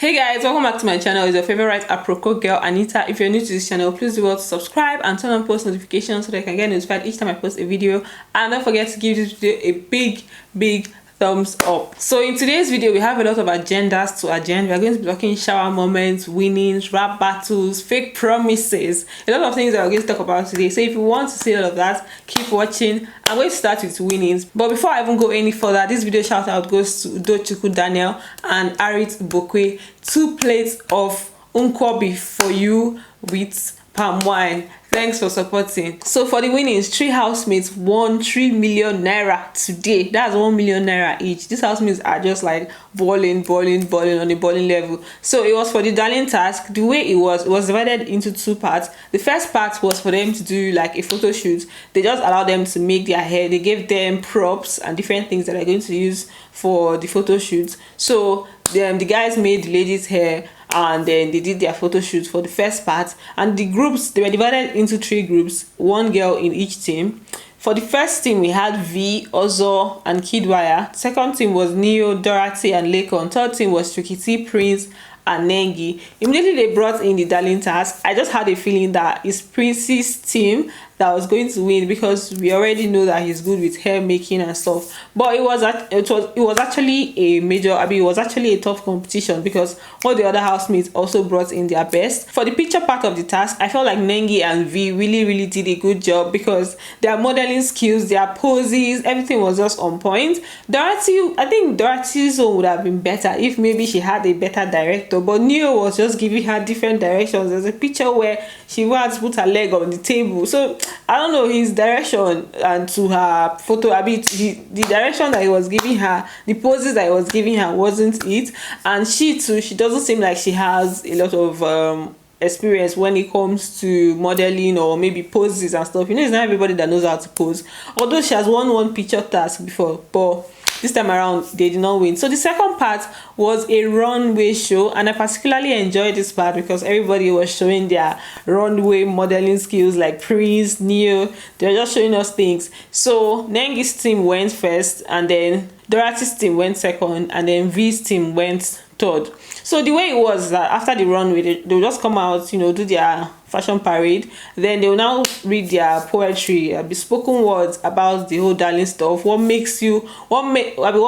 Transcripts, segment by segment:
Hey guys, welcome back to my channel. It's your favorite aproko girl Anita. If you're new to this channel, please do well to subscribe and turn on post notifications so that I can get notified each time I post a video. And don't forget to give this video a big thumbs up. So in today's video, we have a lot of agendas to agenda. We're going to be talking shower moments, winnings, rap battles, fake promises, a lot of things that we're going to talk about today. So if you want to see all of that, keep watching. I'm going to start with winnings, but before I even go any further, this video shout out goes to Udochukwu Daniel and Arit Bokwe. 2 plates of Nkwobi for you with palm wine. Thanks for supporting. So for the winnings, 3 housemates won 3 million naira today. That's 1 million naira each. These housemates are just like balling on a balling level. So it was for the darling task. The way it was divided into 2 parts. The first part was for them to do like a photo shoot. They just allowed them to make their hair. They gave them props and different things that they're going to use for the photo shoot. So the guys made the ladies' hair, and then they did their photo shoot for the first part. And the groups, they were divided into 3 groups, 1 girl in each team. For the first team, we had V, OZO, and KIDDS. Second team was Neo, Dorothy, and LAYCON. Third team was TRIKKY, Prince, and NENGI. Immediately they brought in the darling task. I just had a feeling that it's Prince's team that was going to win, because we already know that he's good with hair making and stuff. But it was actually a major, it was actually a tough competition, because all the other housemates also brought in their best. For the picture part of the task, I felt like NENGI and V really did a good job, because their modeling skills, their poses, everything was just on point. Dorothy, I think Dorothy's own would have been better if maybe she had a better director, but Neo was just giving her different directions. There's a picture where she was put her leg on the table, so I don't know, his direction and to her photo, the direction that he was giving her, the poses that he was giving her wasn't it. And she too, she doesn't seem like she has a lot of experience when it comes to modeling or maybe poses and stuff. You know, it's not everybody that knows how to pose, although she has won 1 picture task before, but this time around they did not win. So the second part was a runway show, and I particularly enjoyed this part because everybody was showing their runway modeling skills, like Prince, Neo. They were just showing us things. So NENGI's team went first, and then Dorothy's team went second, and then V's team went third. So the way it was that after the runway, they will just come out, you know, do their fashion parade. Then they will now read their poetry, bespoken words about the whole darling stuff. What makes you, what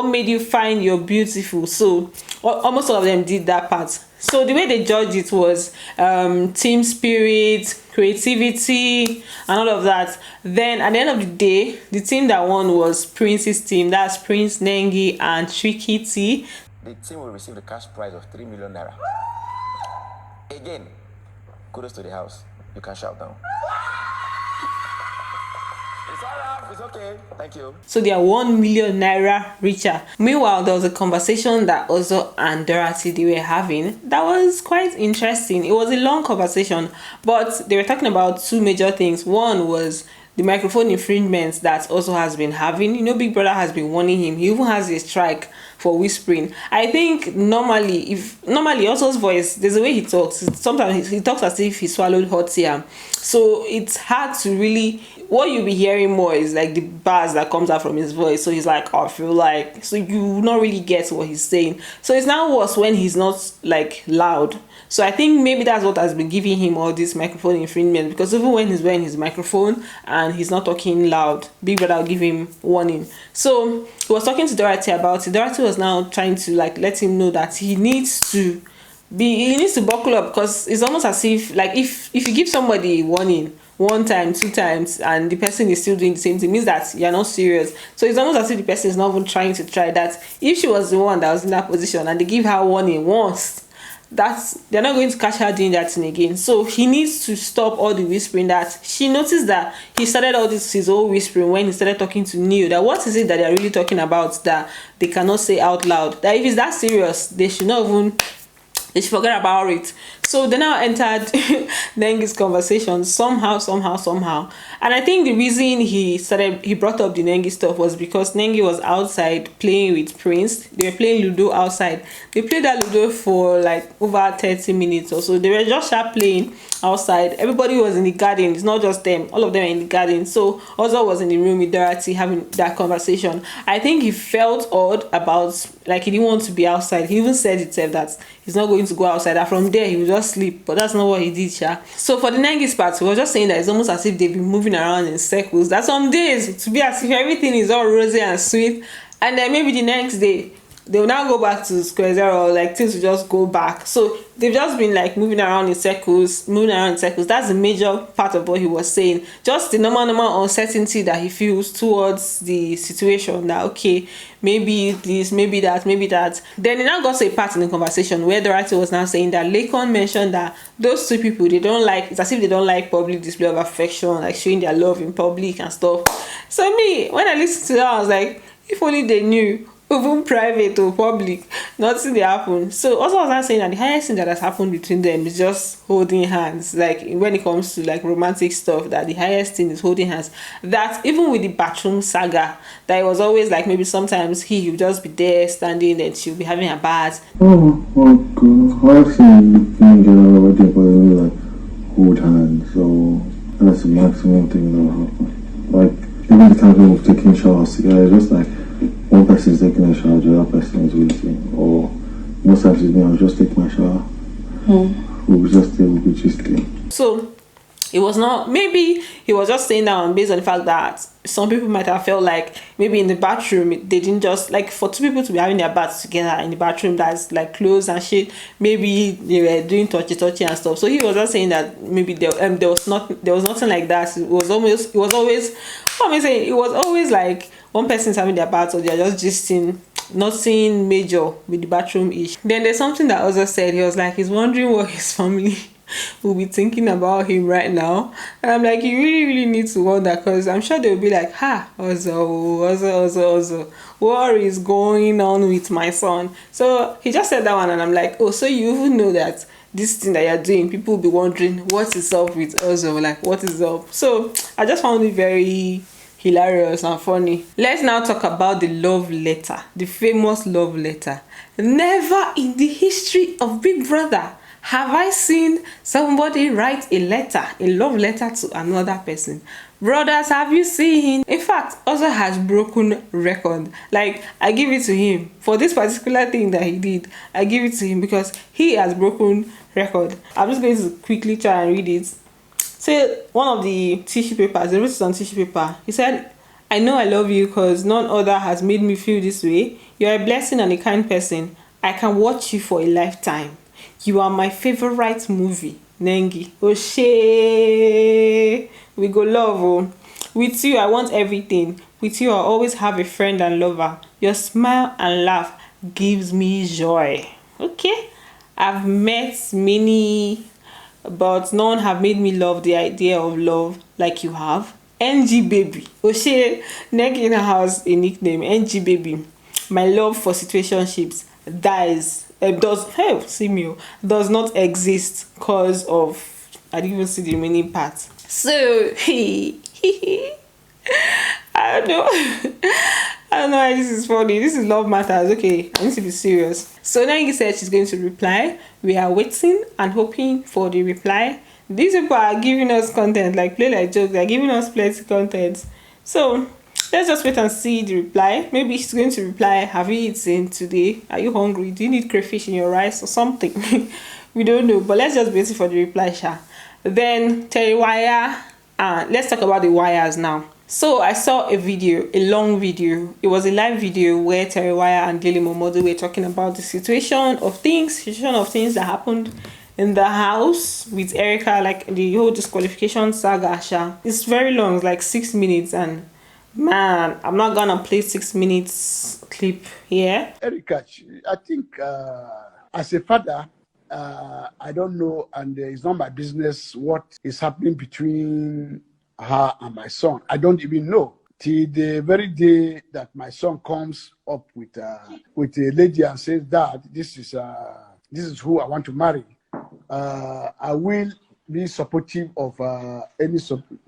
made you find you're beautiful? So almost all of them did that part. So the way they judged it was team spirit, creativity, and all of that. Then at the end of the day, the team that won was Prince's team. That's Prince, NENGI, and TRIKKY. The team will receive the cash prize of 3 million naira. Again, kudos to the house. You can shout down. It's all right, it's okay. Thank you. So they are 1 million naira richer. Meanwhile, there was a conversation that OZO and Dorothy they were having that was quite interesting. It was a long conversation, but they were talking about 2 major things. One was the microphone infringements that OZO has been having. You know, Big Brother has been warning him. He even has a strike for whispering. I think normally OZO's voice, there's a way he talks. Sometimes he talks as if he swallowed hot yam. So it's hard to really, what you'll be hearing more is like the bars that comes out from his voice. So he's like, oh, I feel like, so you will not really get what he's saying. So it's now worse when he's not like loud. So I think maybe that's what has been giving him all this microphone infringement, because even when he's wearing his microphone and he's not talking loud, Big Brother will give him warning. So he was talking to Dorothy about it. Dorothy was now trying to like let him know that he needs to buckle up, because it's almost as if like if you give somebody a warning 1 time, 2 times, and the person is still doing the same thing, means that you're not serious. So it's almost as if the person is not even trying to try that. If she was the one that was in that position and they give her warning once, they're not going to catch her doing that thing again. So he needs to stop all the whispering. That she noticed that he started all this his own whispering when he started talking to Neo. That what is it that they're really talking about that they cannot say out loud? That if it's that serious, they should not even, they should forget about it. So they now entered NENGI's conversation somehow. And I think the reason he brought up the NENGI stuff was because NENGI was outside playing with Prince. They were playing Ludo outside. They played that Ludo for like over 30 minutes or so. They were just playing outside. Everybody was in the garden. It's not just them. All of them are in the garden. So OZO was in the room with Dorothy having that conversation. I think he felt odd about like he didn't want to be outside. He even said himself that he's not going to go outside, that from there he will just sleep, but that's not what he did, sha. So for the NENGI's part, he was just saying that it's almost as if they've been moving around in circles, that some days to be as if everything is all rosy and sweet, and then maybe the next day they will now go back to square zero, like things will just go back. So they've just been like moving around in circles. That's the major part of what he was saying. Just the normal uncertainty that he feels towards the situation, that okay, maybe this, maybe that, maybe that. Then he now got to a part in the conversation where the writer was now saying that LAYCON mentioned that those two people, they don't like, it's as if they don't like public display of affection, like showing their love in public and stuff. So me, when I listened to that, I was like, if only they knew, even private or public, nothing they happen. So also I was not saying that the highest thing that has happened between them is just holding hands. Like when it comes to like romantic stuff, that the highest thing is holding hands. That even with the bathroom saga, that it was always like maybe sometimes he would just be there standing and she'll be having a bath. Oh, God. I've seen NENGI already, but they like hold hands, so that's the maximum thing that will happen. Like even the time of taking showers together, just like one person is taking a shower, the other person is waiting. Or most times it's me, I'll just take my shower. We'll just stay. So it was not, maybe he was just saying that based on the fact that some people might have felt like maybe in the bathroom they didn't just like, for two people to be having their baths together in the bathroom that's like clothes and shit, maybe they were doing touchy and stuff. So he was just saying that maybe there was nothing like that. It was always like one person's having their bath or they're just gisting, nothing major with the bathroom ish. Then there's something that OZO said. He was like, he's wondering what his family will be thinking about him right now. And I'm like, you really need to wonder, because I'm sure they'll be like, ha, OZO, what is going on with my son? So he just said that one, and I'm like, oh, so you even know that this thing that you're doing, people will be wondering what is up with OZO, like what is up? So I just found it very hilarious and funny. Let's now talk about the love letter, the famous love letter. Never in the history of Big Brother have I seen somebody write a love letter to another person. Brothers, have you seen? In fact, OZO has broken record. Like, I give it to him for this particular thing that he did. I give it to him because he has broken record. I'm just going to quickly try and read it. So one of the tissue papers, he wrote it on tissue paper. He said, I know I love you because none other has made me feel this way. You're a blessing and a kind person. I can watch you for a lifetime. You are my favorite movie, NENGI. Oshe, we go love. Oh. With you, I want everything. With you, I always have a friend and lover. Your smile and laugh gives me joy. Okay, I've met many, but none have made me love the idea of love like you have. NG baby. Oshe, NENGI in her house, a nickname. NG baby. My love for situationships does not exist because of, I didn't even see the remaining part. So I don't know. I don't know why this is funny. This is love matters. Okay, I need to be serious. So NENGI said she's going to reply. We are waiting and hoping for the reply. These people are giving us content, like play like joke. They're giving us plenty content. So let's just wait and see the reply. Maybe she's going to reply, have you eaten today? Are you hungry? Do you need crayfish in your rice or something? We don't know, but let's just wait for the reply, sha. Then TRIKKY, let's talk about the wires now. So I saw a video, a long video. It was a live video where TRIKKY and Daily Momodu were talking about the situation of things that happened in the house with Erica, like the whole disqualification saga, sha. It's very long, it's like 6 minutes, and man, I'm not gonna play 6 minutes clip here. Erica, I think as a father, I don't know, and it's not my business what is happening between her and my son. I don't even know. Till the very day that my son comes up with a lady and says, Dad, this is who I want to marry. I will be supportive of any support.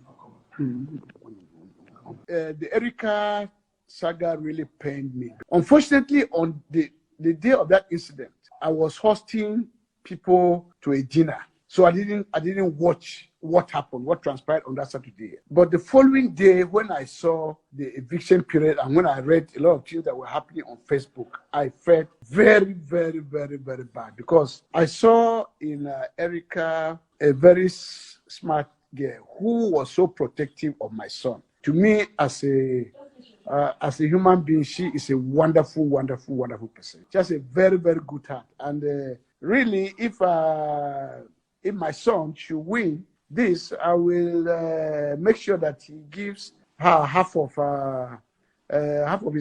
The Erica saga really pained me. Unfortunately, on the day of that incident, I was hosting people to a dinner, so I didn't watch what happened, what transpired on that Saturday. But the following day, when I saw the eviction period and when I read a lot of things that were happening on Facebook, I felt very, very, very, very bad, because I saw in Erica a very smart girl who was so protective of my son. To me, as a human being, she is a wonderful, wonderful, wonderful person. Just a very, very good heart. And really, if my son should win this, I will make sure that he gives her half of his winning.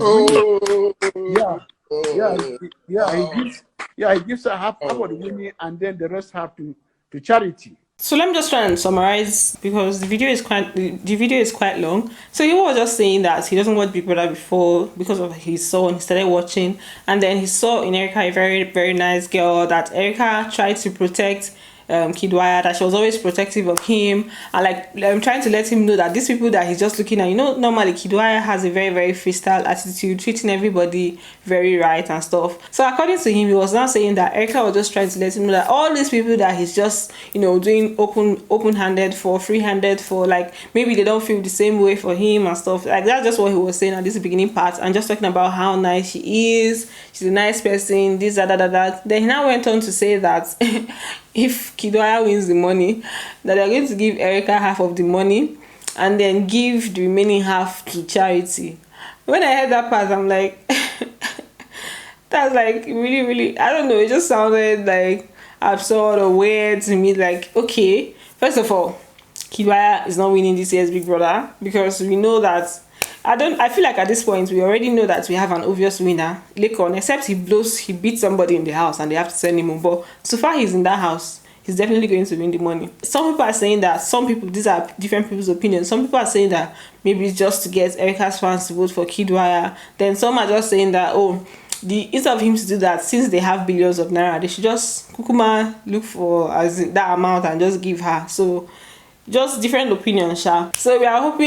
He gives her half of the winning, and then the rest have to charity. So let me just try and summarize, because the video is quite long. So he was just saying that he doesn't watch Big Brother before because of his son. He started watching, and then he saw in Erica a very, very nice girl, that Erica tried to protect KIDDS, that she was always protective of him, and like I'm trying to let him know that these people that he's just looking at, you know, normally KIDDS has a very, very freestyle attitude, treating everybody very right and stuff. So according to him, he was now saying that Erica was just trying to let him know that all these people that he's just, you know, doing open-handed for, free-handed for, like maybe they don't feel the same way for him and stuff. Like that's just what he was saying at this beginning part, and just talking about how nice she is, she's a nice person, this, that. Then he now went on to say that if KIDDS wins the money, that they're going to give Erica half of the money and then give the remaining half to charity. When I heard that part, I'm like, that's like really, really, I don't know, it just sounded like absurd or weird to me. Like, okay, first of all, KIDDS is not winning this year's Big Brother, because we know that, I feel like at this point we already know that we have an obvious winner, LAYCON, except he beats somebody in the house and they have to send him home. But so far he's in that house, he's definitely going to win the money. Some people are saying that, these are different people's opinions. Some people are saying that maybe it's just to get Erica's fans to vote for KIDDS. Then some are just saying that, oh, instead of him to do that, since they have billions of naira, they should just kukuma look for as in that amount and just give her. So just different opinions, sha. So we are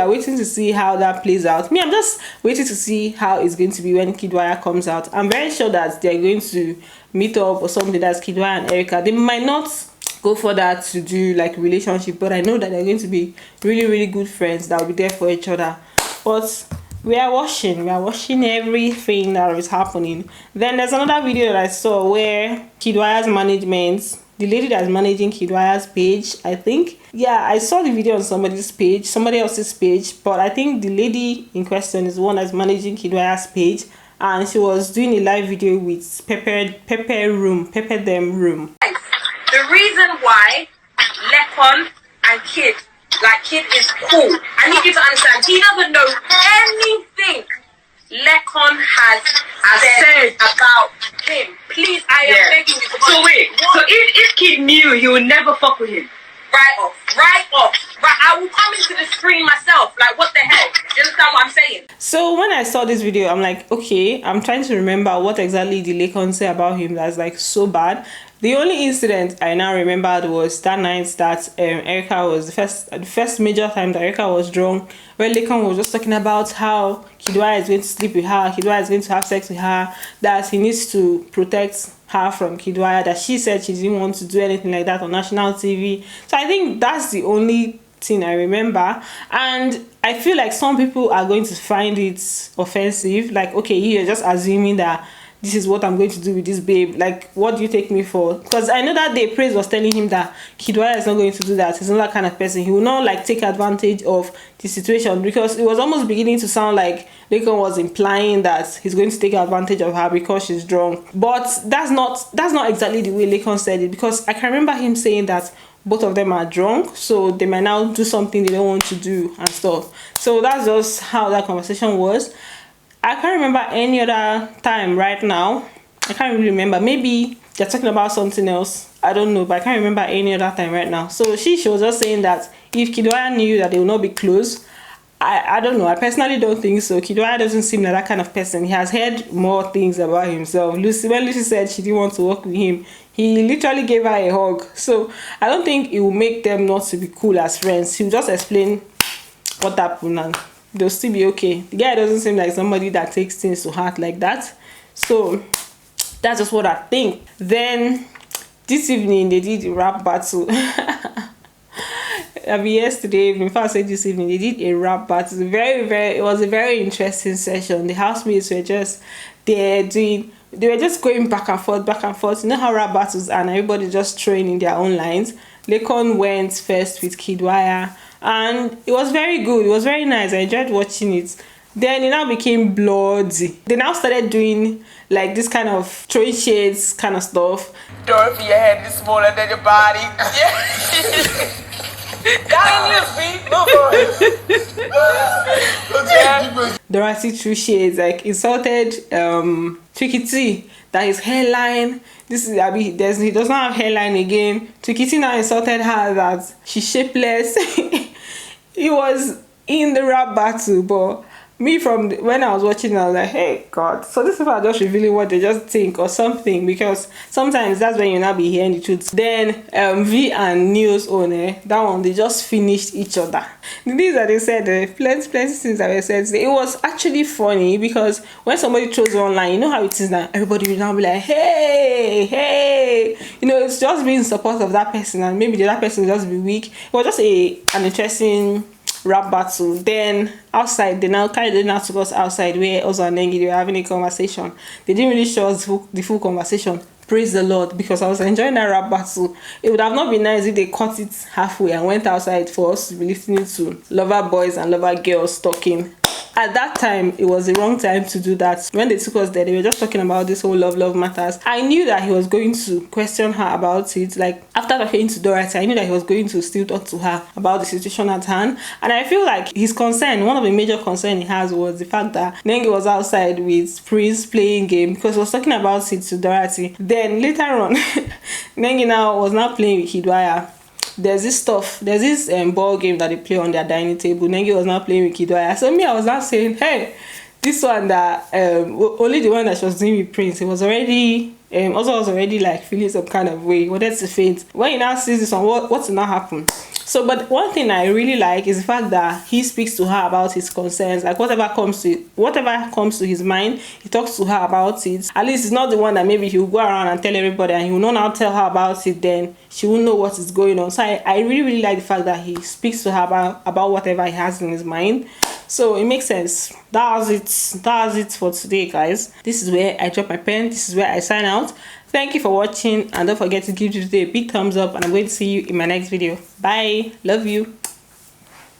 waiting to see how that plays out. I'm just waiting to see how it's going to be when KIDDS comes out. I'm very sure that they're going to meet up or something. That's KIDDS and Erica. They might not go for that to do like relationship, but I know that they're going to be really, really good friends that will be there for each other. But we are watching everything that is happening. Then there's another video that I saw where KIDDS management, the lady that's managing KIDDS page, I think. Yeah, I saw the video on somebody else's page, but I think the lady in question is the one that's managing KIDDS page, and she was doing a live video with Pepper Them Room. The reason why LAYCON and Kid is cool, I need you to understand, he doesn't know anything LAYCON has said about him. Please, I am begging you. So wait, so if Kid knew, he would never fuck with him? Right off. Right, I will come into the screen myself. Like, what the hell? Do you understand what I'm saying? So when I saw this video, I'm like, okay, I'm trying to remember what exactly did LAYCON say about him that's like so bad. The only incident I now remembered was that night that Erica was the first major time that Erica was drunk, where LAYCON was just talking about how KIDDS is going to sleep with her, KIDDS is going to have sex with her, that he needs to protect her from KIDDS, that she said she didn't want to do anything like that on national TV. So I think that's the only thing I remember, and I feel like some people are going to find it offensive. Like, okay, you're just assuming that this is what I'm going to do with this babe. Like, what do you take me for? Because I know that day Praise was telling him that KIDDS is not going to do that. He's not that kind of person. He will not like take advantage of the situation, because it was almost beginning to sound like LAYCON was implying that he's going to take advantage of her because she's drunk. But that's not exactly the way LAYCON said it, because I can remember him saying that both of them are drunk, so they might now do something they don't want to do and stuff. So that's just how that conversation was. I can't remember any other time right now. I can't really remember. Maybe they're talking about something else. I don't know, but I can't remember any other time right now. So she was just saying that if KIDDS knew that they will not be close, I don't know. I personally don't think so. KIDDS doesn't seem like that kind of person. He has heard more things about himself. When Lucy said she didn't want to work with him, he literally gave her a hug. So I don't think it will make them not to be cool as friends. He'll just explain what happened and they'll still be okay. The guy doesn't seem like somebody that takes things to heart like that. So that's just what I think. Then this evening they did the rap battle. yesterday evening, before I said this evening, they did a rap battle. It was a very interesting session. The housemates were just there they were just going back and forth, back and forth. You know how rap battles are, and everybody just throwing in their own lines. LAYCON went first with KIDDS, and it was very good. It was very nice. I enjoyed watching it. Then it now became bloody. They now started doing like this kind of throwing shades kind of stuff. Dorothy, your head is smaller than your body. Yeah. Dorothy threw shades, like insulted TRIKKY that his hairline. This is he does not have hairline again. TRIKKY now insulted her that she's shapeless. He was in the rap battle, but me when I was watching, I was like, hey God, so these people are just revealing what they just think or something, because sometimes that's when you now be hearing the truth. Then V and Neo's owner, that one, they just finished each other. The things that they said, plenty things that were said today. It was actually funny, because when somebody throws online, you know how it is now, everybody will now be like, hey, you know, it's just being in support of that person, and maybe the other person will just be weak. It was just an interesting rap battle. Then outside, they now carried it out to us outside, where OZO and NENGI, they were having a conversation. They didn't really show us the full conversation. Praise the Lord, because I was enjoying that rap battle. It would have not been nice if they cut it halfway and went outside for us to be listening to lover boys and lover girls talking. At that time, it was the wrong time to do that. When they took us there, they were just talking about this whole love matters. I knew that he was going to question her about it. Like, after talking to Dorothy, I knew that he was going to still talk to her about the situation at hand. And I feel like his concern, one of the major concerns he has, was the fact that NENGI was outside with Prince playing game, because he was talking about it to Dorothy. Then later on, NENGI was now playing with KIDDS. There's this ball game that they play on their dining table. NENGI was now playing with KIDDS. So me, I was now saying, hey, this one that only the one that she was doing with Prince, it was already also was already like feeling some kind of way. He wanted to faint. When he now sees this one, what's now happen? So, but one thing I really like is the fact that he speaks to her about his concerns. Like, whatever comes to his mind, he talks to her about it. At least it's not the one that maybe he'll go around and tell everybody, and he will not now tell her about it, then she will know what is going on. So I really like the fact that he speaks to her about whatever he has in his mind. So it makes sense. That's it for today, guys. This is where I drop my pen. This is where I sign out. Thank you for watching, and don't forget to give this video a big thumbs up, and I'm going to see you in my next video. Bye. Love you.